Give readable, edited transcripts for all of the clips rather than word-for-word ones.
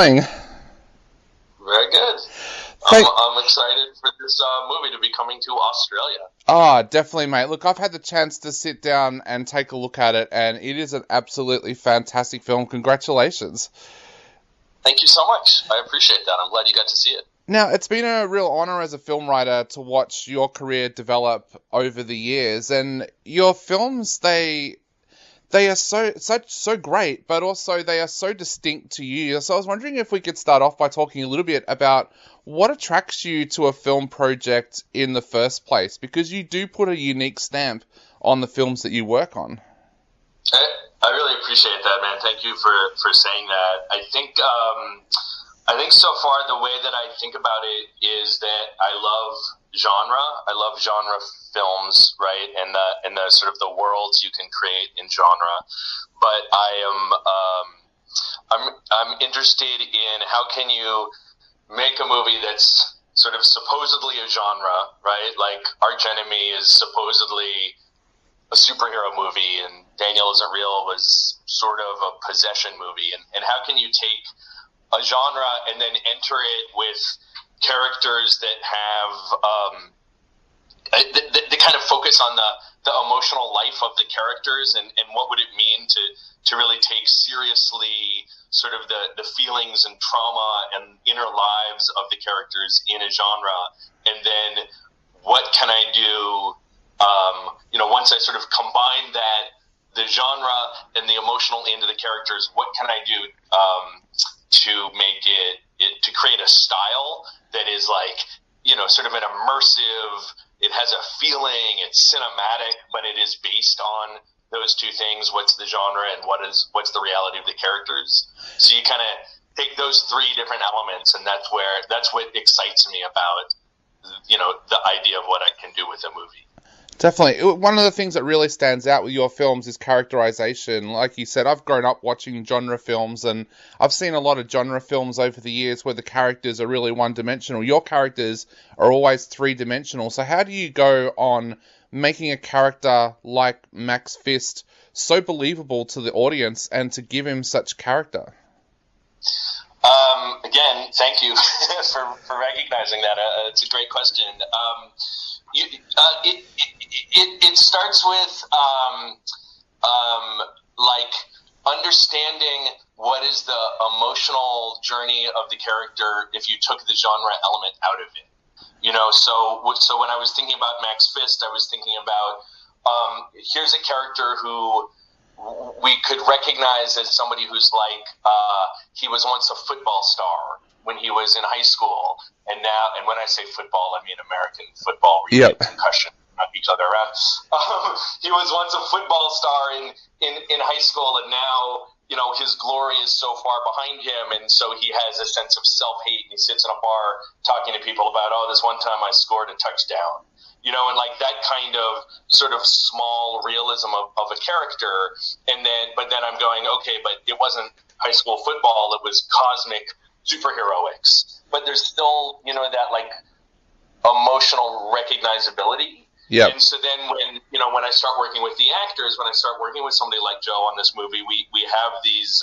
going? Very good. I'm excited for this movie to be coming to Australia. Oh, definitely, mate. Look, I've had the chance to sit down and take a look at it, and it is an absolutely fantastic film. Congratulations. Thank you so much. I appreciate that. I'm glad you got to see it. Now, it's been a real honor as a film writer to watch your career develop over the years, and your films, they are so great, but also they are so distinct to you. So I was wondering if we could start off by talking a little bit about what attracts you to a film project in the first place, because you do put a unique stamp on the films that you work on. I really appreciate that, man. Thank you for saying that. I think so far the way that I think about it is that I love genre. I love genre films, right? And the sort of the worlds you can create in genre. But I'm interested in how can you make a movie that's sort of supposedly a genre, right? Like Archenemy is supposedly a superhero movie, and Daniel Isn't Real was sort of a possession movie. And how can you take a genre and then enter it with characters that have they kind of focus on the emotional life of the characters, and what would it mean to really take seriously sort of the feelings and trauma and inner lives of the characters in a genre. And then what can I do once I sort of combine that, the genre and the emotional into the characters, what can I do to make it to create a style that is like, sort of an immersive, it has a feeling, it's cinematic, but it is based on those two things. What's the genre and what's the reality of the characters? So you kind of take those three different elements, and that's what excites me about, the idea of what I can do with a movie. Definitely. One of the things that really stands out with your films is characterization. Like you said, I've grown up watching genre films, and I've seen a lot of genre films over the years where the characters are really one-dimensional. Your characters are always three-dimensional. So how do you go on making a character like Max Fist so believable to the audience and to give him such character? Again, thank you for recognizing that. It's a great question. It starts with like understanding what is the emotional journey of the character if you took the genre element out of it. So when I was thinking about Max Fist, I was thinking about here's a character who we could recognize as somebody who's like he was once a football star when he was in high school, and when I say football, I mean American football, where you get concussion, knock each other around. He was once a football star in high school, and now his glory is so far behind him, and so he has a sense of self-hate, and he sits in a bar talking to people about, this one time I scored a touchdown. And like that kind of sort of small realism of a character, but then I'm going, okay, but it wasn't high school football, it was cosmic superheroics. But there's still, that like emotional recognizability. Yeah. And so then when I start working with the actors, when I start working with somebody like Joe on this movie, we have these,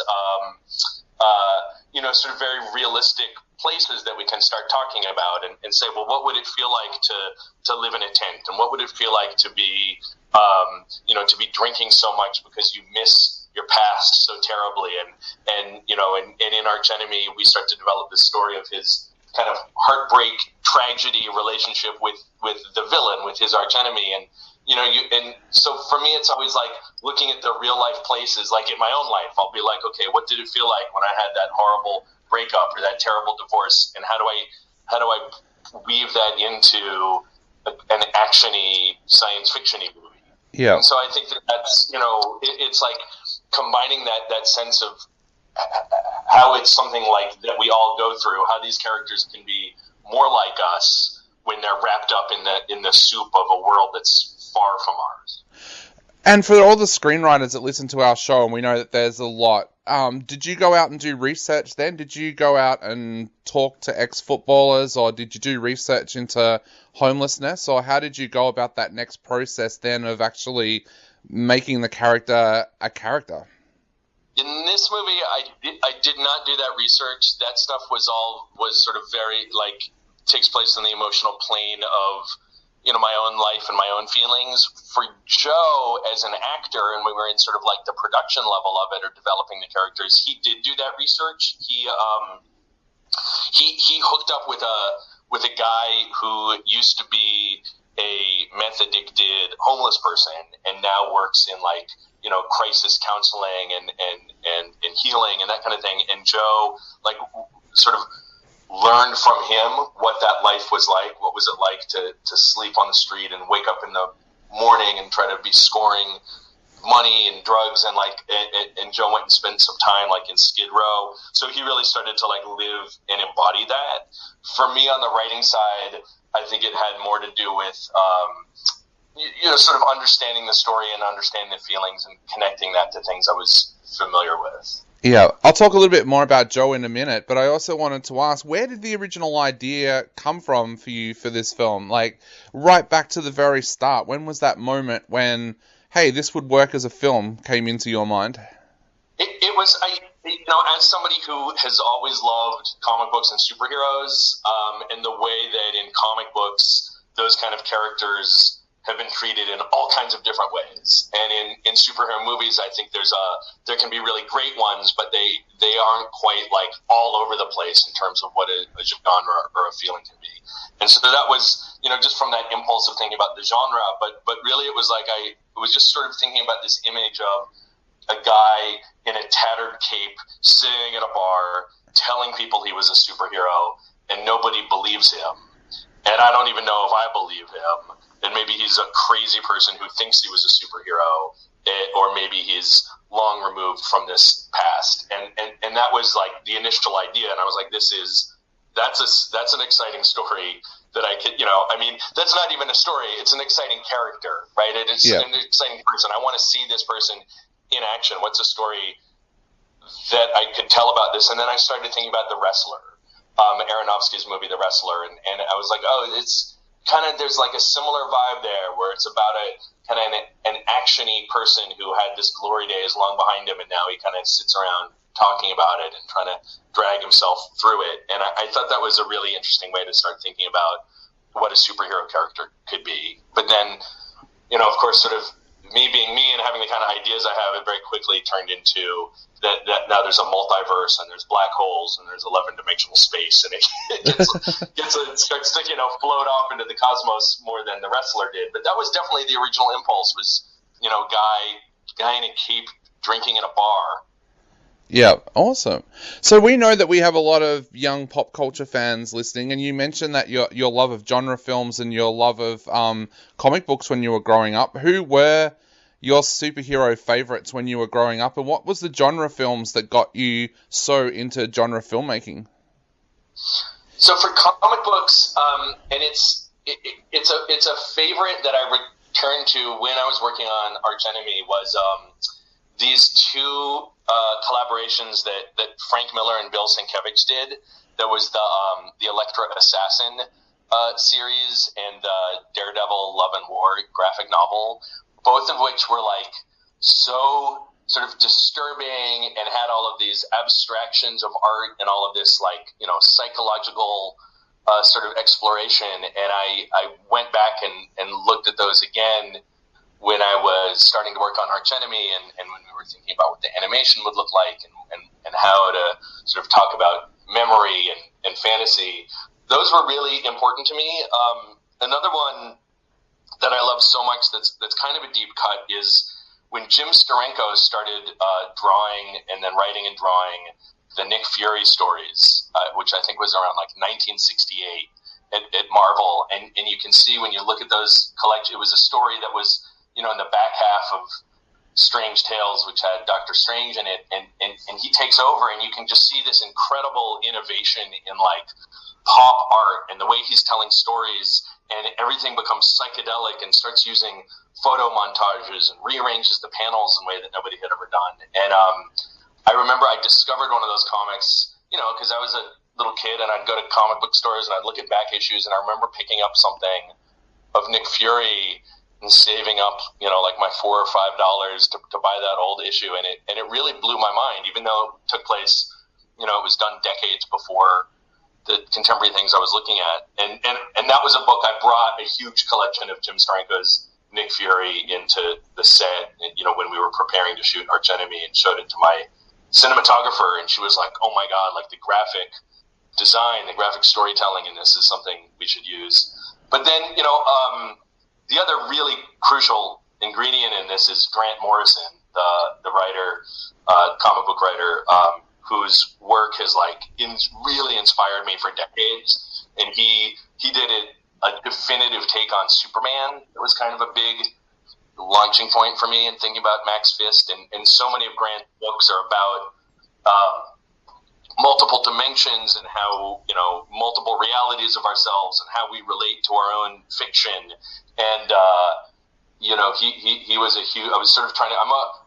sort of very realistic places that we can start talking about and say, well, what would it feel like to live in a tent? And what would it feel like to be, to be drinking so much because you miss your past so terribly? And in Archenemy, we start to develop this story of his kind of heartbreak, tragedy relationship with the villain, with his archenemy. And so for me, it's always like looking at the real life places. Like in my own life, I'll be like, okay, what did it feel like when I had that horrible breakup or that terrible divorce, and how do I weave that into an actiony science fiction-y movie? Yeah. And so I think that's it's like combining that sense of how it's something like that we all go through, how these characters can be more like us when they're wrapped up in the soup of a world that's far from ours. And for all the screenwriters that listen to our show, and we know that there's a lot, did you go out and do research then? Did you go out and talk to ex-footballers, or did you do research into homelessness, or how did you go about that next process then of actually making the character a character? In this movie, I did not do that research. That stuff was sort of very, like, takes place in the emotional plane of, you know, my own life and my own feelings. For Joe, as an actor, and we were in sort of like the production level of it or developing the characters, he did do that research. He hooked up with a guy who used to be a meth addicted homeless person and now works in, like, you know, crisis counseling and healing and that kind of thing. And Joe, like, sort of learned from him what that life was like. What was it like to sleep on the street and wake up in the morning and try to be scoring money and drugs, and like, and Joe went and spent some time like in Skid Row. So he really started to like live and embody that. For me on the writing side, I think it had more to do with, you know, sort of understanding the story and understanding the feelings and connecting that to things I was familiar with. Yeah, I'll talk a little bit more about Joe in a minute, but I also wanted to ask, where did the original idea come from for you for this film? Like, right back to the very start, when was that moment when, hey, this would work as a film, came into your mind? It was, you know, as somebody who has always loved comic books and superheroes, and the way that in comic books, those kind of characters have been treated in all kinds of different ways. And in superhero movies, I think there can be really great ones, but they aren't quite like all over the place in terms of what a genre or a feeling can be. And so that was, you know, just from that impulse of thinking about the genre, but really it was like I was just sort of thinking about this image of a guy in a tattered cape sitting at a bar telling people he was a superhero, and nobody believes him. And I don't even know if I believe him. And maybe he's a crazy person who thinks he was a superhero, or maybe he's long removed from this past. And that was like the initial idea. And I was like, that's an exciting story that I could, you know, I mean, that's not even a story. It's an exciting character, right? It's an exciting person. I want to see this person in action. What's a story that I could tell about this? And then I started thinking about The Wrestler, Aronofsky's movie, The Wrestler. And I was like, oh, it's kind of, there's like a similar vibe there where it's about a kind of an action-y person who had this glory days long behind him, and now he kind of sits around talking about it and trying to drag himself through it. And I thought that was a really interesting way to start thinking about what a superhero character could be. But then, you know, of course, sort of me being me and having the kind of ideas I have, it very quickly turned into that now there's a multiverse and there's black holes and there's 11-dimensional space, and it starts to, you know, float off into the cosmos more than The Wrestler did. But that was definitely the original impulse, was, you know, guy in a cape drinking in a bar. Yeah, awesome. So we know that we have a lot of young pop culture fans listening, and you mentioned that your love of genre films and your love of comic books when you were growing up. Who were your superhero favorites when you were growing up, and what was the genre films that got you so into genre filmmaking? So for comic books, and it's a favorite that I returned to when I was working on Archenemy, was these two collaborations that Frank Miller and Bill Sienkiewicz did. There was the Elektra Assassin series and the Daredevil Love and War graphic novel, both of which were like so sort of disturbing and had all of these abstractions of art and all of this, like, you know, psychological sort of exploration. And I went back and looked at those again when I was starting to work on Archenemy, and when we were thinking about what the animation would look like and how to sort of talk about memory and fantasy. Those were really important to me. Another one that I love so much that's kind of a deep cut is when Jim Steranko started drawing and then writing and drawing the Nick Fury stories, which I think was around like 1968 at Marvel. And you can see when you look at those collections, it was a story that was, you know, in the back half of Strange Tales, which had Doctor Strange in it, and he takes over, and you can just see this incredible innovation in like pop art and the way he's telling stories, and everything becomes psychedelic and starts using photo montages and rearranges the panels in a way that nobody had ever done. And I remember I discovered one of those comics, you know, because I was a little kid and I'd go to comic book stores and I'd look at back issues, and I remember picking up something of Nick Fury and saving up, like my $4 or $5 to buy that old issue, and it really blew my mind, even though it took place, it was done decades before the contemporary things I was looking at, and that was a book. I brought a huge collection of Jim Steranko's Nick Fury into the set, when we were preparing to shoot Archenemy, and showed it to my cinematographer, and she was like, "Oh my God, like the graphic design, the graphic storytelling in this is something we should use." But then, the other really crucial ingredient in this is Grant Morrison, the writer, comic book writer, whose work has really inspired me for decades. And he did a definitive take on Superman. It was kind of a big launching point for me in thinking about Max Fist. And so many of Grant's books are about multiple dimensions and how, multiple realities of ourselves and how we relate to our own fiction. And, he was a huge, I was sort of trying to,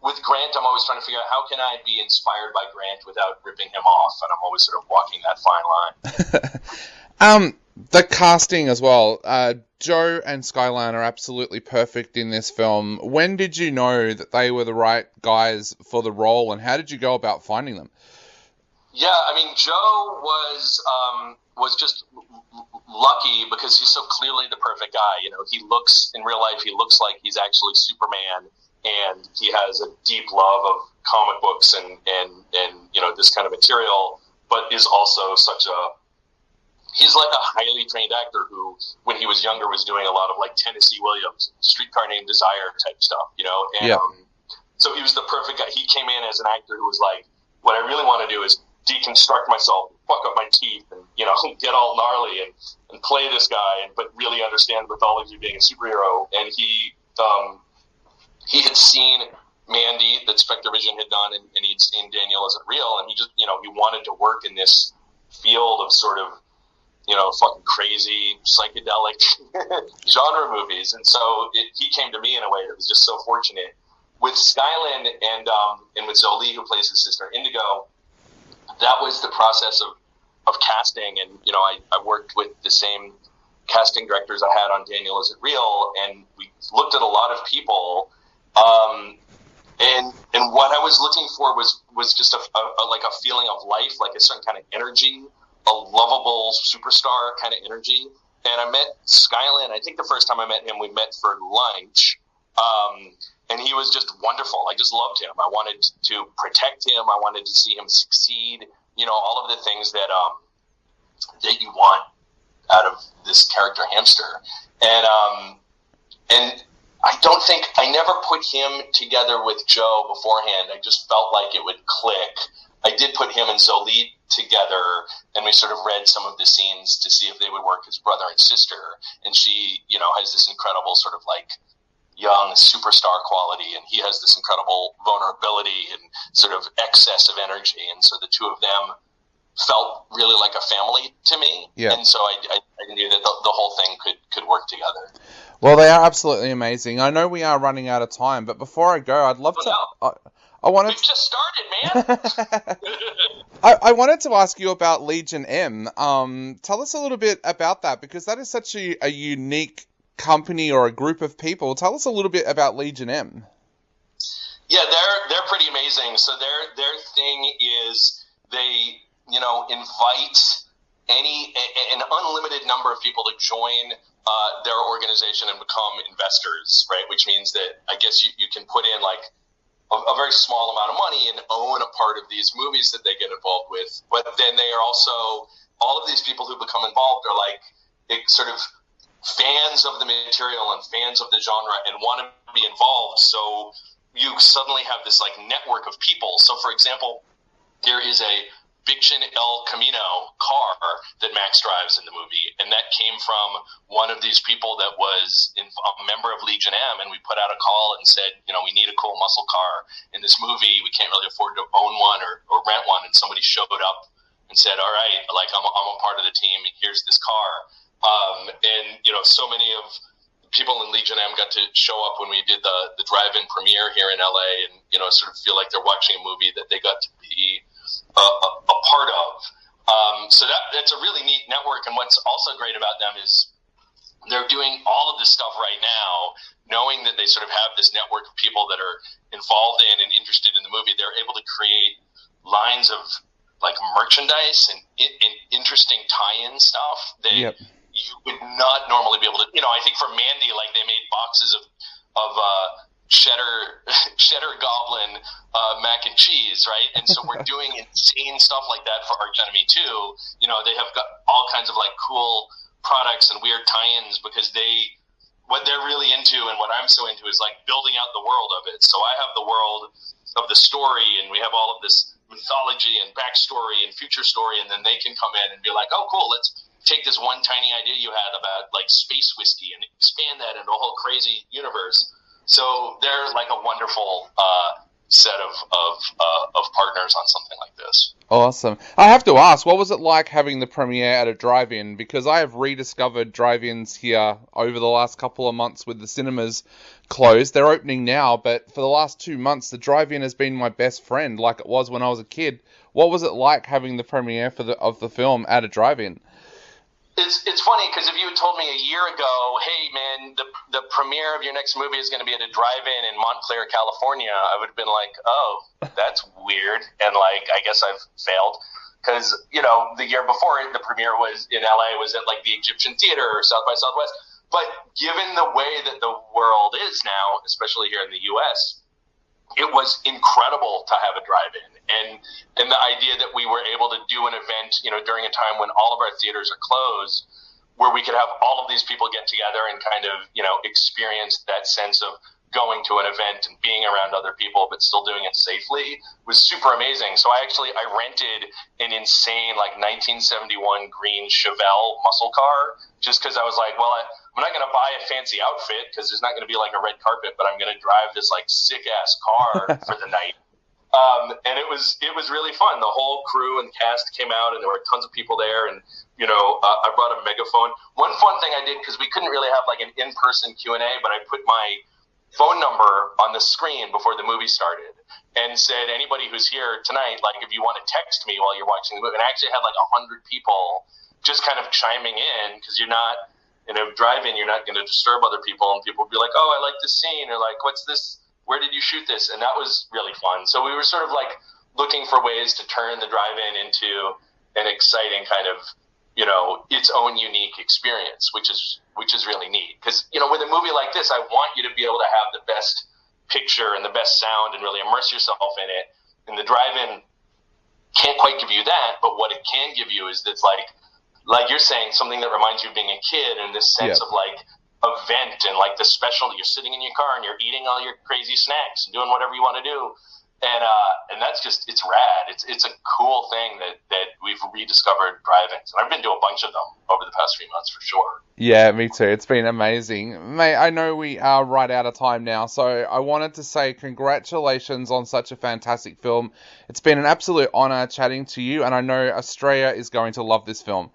with Grant, I'm always trying to figure out how can I be inspired by Grant without ripping him off. And I'm always sort of walking that fine line. The casting as well. Joe and Skyline are absolutely perfect in this film. When did you know that they were the right guys for the role, and how did you go about finding them? Yeah, Joe was just lucky because he's so clearly the perfect guy. He looks, in real life, he looks like he's actually Superman, and he has a deep love of comic books and this kind of material, but is also he's like a highly trained actor who, when he was younger, was doing a lot of Tennessee Williams, Streetcar Named Desire type stuff, and yeah. So he was the perfect guy. He came in as an actor who was like, what I really want to do is deconstruct myself, fuck up my teeth, and get all gnarly and play this guy, but really understand the mythology of being a superhero. And he had seen Mandy that Spectre Vision had done, and he'd seen Daniel Isn't Real, and he just he wanted to work in this field of sort of fucking crazy psychedelic genre movies. And so he came to me in a way that was just so fortunate. With Skyland and with Zoli, who plays his sister Indigo, that was the process of casting. And, I worked with the same casting directors I had on Daniel Isn't Real, and we looked at a lot of people. And what I was looking for was just a feeling of life, like a certain kind of energy, a lovable superstar kind of energy. And I met Skyland. I think the first time I met him, we met for lunch. And he was just wonderful. I just loved him. I wanted to protect him. I wanted to see him succeed. All of the things that you want out of this character Hamster. And I never put him together with Joe beforehand. I just felt like it would click. I did put him and Zoli together, and we sort of read some of the scenes to see if they would work as brother and sister. And she, has this incredible sort of young superstar quality, and he has this incredible vulnerability and sort of excess of energy. And so the two of them felt really like a family to me. Yeah. And so I knew that the whole thing could work together. Well, they are absolutely amazing. I know we are running out of time, but before I go, I'd love to... We've just started, man. I wanted to ask you about Legion M. Tell us a little bit about that, because that is such a unique company or a group of people. Tell us a little bit about Legion M. Yeah, they're pretty amazing. So their thing is they invite an unlimited number of people to join their organization and become investors, right? Which means that I guess you can put in a very small amount of money and own a part of these movies that they get involved with. But then they are also, all of these people who become involved are sort of fans of the material and fans of the genre and want to be involved. So you suddenly have this network of people. So for example, there is a Fiction El Camino car that Max drives in the movie, and that came from one of these people that was a member of Legion M, and we put out a call and said, we need a cool muscle car in this movie. We can't really afford to own one or rent one, and somebody showed up and said, all right, I'm a part of the team, here's this car. And so many of the people in Legion M got to show up when we did the drive-in premiere here in LA, and sort of feel like they're watching a movie that they got to be a part of. So that's a really neat network. And what's also great about them is they're doing all of this stuff right now, knowing that they sort of have this network of people that are involved in and interested in the movie. They're able to create lines of like merchandise and interesting tie-in stuff that you would not normally be able to. I think for Mandy, like they made boxes of cheddar goblin mac and cheese, right? And so we're doing insane stuff like that for Archenemy too. They have got all kinds of like cool products and weird tie-ins because what they're really into and what I'm so into is like building out the world of it. So I have the world of the story and we have all of this mythology and backstory and future story, and then they can come in and be like, oh cool, let's take this one tiny idea you had about like space whiskey and expand that into a whole crazy universe. So they're like a wonderful set of partners on something like this. Awesome. I have to ask, what was it like having the premiere at a drive-in? Because I have rediscovered drive-ins here over the last couple of months with the cinemas closed. They're opening now, but for the last 2 months, the drive-in has been my best friend, like it was when I was a kid. What was it like having the premiere of the film at a drive-in? It's funny because if you had told me a year ago, hey man, the premiere of your next movie is going to be at a drive-in in Montclair, California, I would have been like, oh, that's weird, and like I guess I've failed because the year before the premiere was in LA was at like the Egyptian Theater or South by Southwest. But given the way that the world is now, especially here in the U.S., it was incredible to have a drive-in, and the idea that we were able to do an event, during a time when all of our theaters are closed, where we could have all of these people get together and kind of, experience that sense of going to an event and being around other people, but still doing it safely was super amazing. So I rented an insane, like 1971 green Chevelle muscle car just because I was like, well, I'm not going to buy a fancy outfit because there's not going to be like a red carpet, but I'm going to drive this like sick ass car for the night. And it was really fun. The whole crew and cast came out, and there were tons of people there. And I brought a megaphone. One fun thing I did, because we couldn't really have like an in-person Q&A, but I put my phone number on the screen before the movie started and said, anybody who's here tonight, like if you want to text me while you're watching the movie. And I actually had like 100 people just kind of chiming in, because you're not in a drive-in, you're not going to disturb other people, and people would be like, oh, I like this scene, or like, what's this? Where did you shoot this? And that was really fun. So we were sort of like looking for ways to turn the drive-in into an exciting kind of, its own unique experience, which is really neat. Because, with a movie like this, I want you to be able to have the best picture and the best sound and really immerse yourself in it. And the drive-in can't quite give you that, but what it can give you is that's like you're saying, something that reminds you of being a kid, and this sense of like event and like the special. You're sitting in your car and you're eating all your crazy snacks and doing whatever you want to do, and that's just, it's rad. It's a cool thing that we've rediscovered drive-ins, and I've been to a bunch of them over the past few months for sure. Yeah, me too. It's been amazing. Mate, I know we are right out of time now, so I wanted to say congratulations on such a fantastic film. It's been an absolute honor chatting to you, and I know Australia is going to love this film.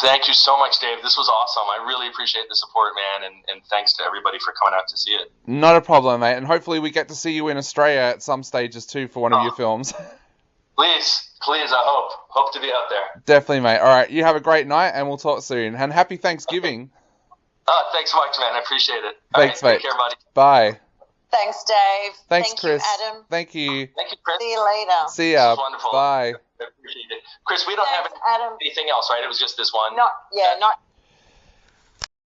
Thank you so much, Dave. This was awesome. I really appreciate the support, man, and thanks to everybody for coming out to see it. Not a problem, mate, and hopefully we get to see you in Australia at some stages too for one of your films. Please, I hope to be out there. Definitely, mate. All right, you have a great night, and we'll talk soon. And happy Thanksgiving. Thanks so much, man. I appreciate it. Thanks, all right, mate. Take care, buddy. Bye. Thanks, Dave. Thanks, Thank Chris. you, Adam. Thank you. Thank you, Chris. See you later. See ya. This was wonderful. Bye. I appreciate it. Chris, we don't Thanks, have Adam. anything else, right? It was just this one. Not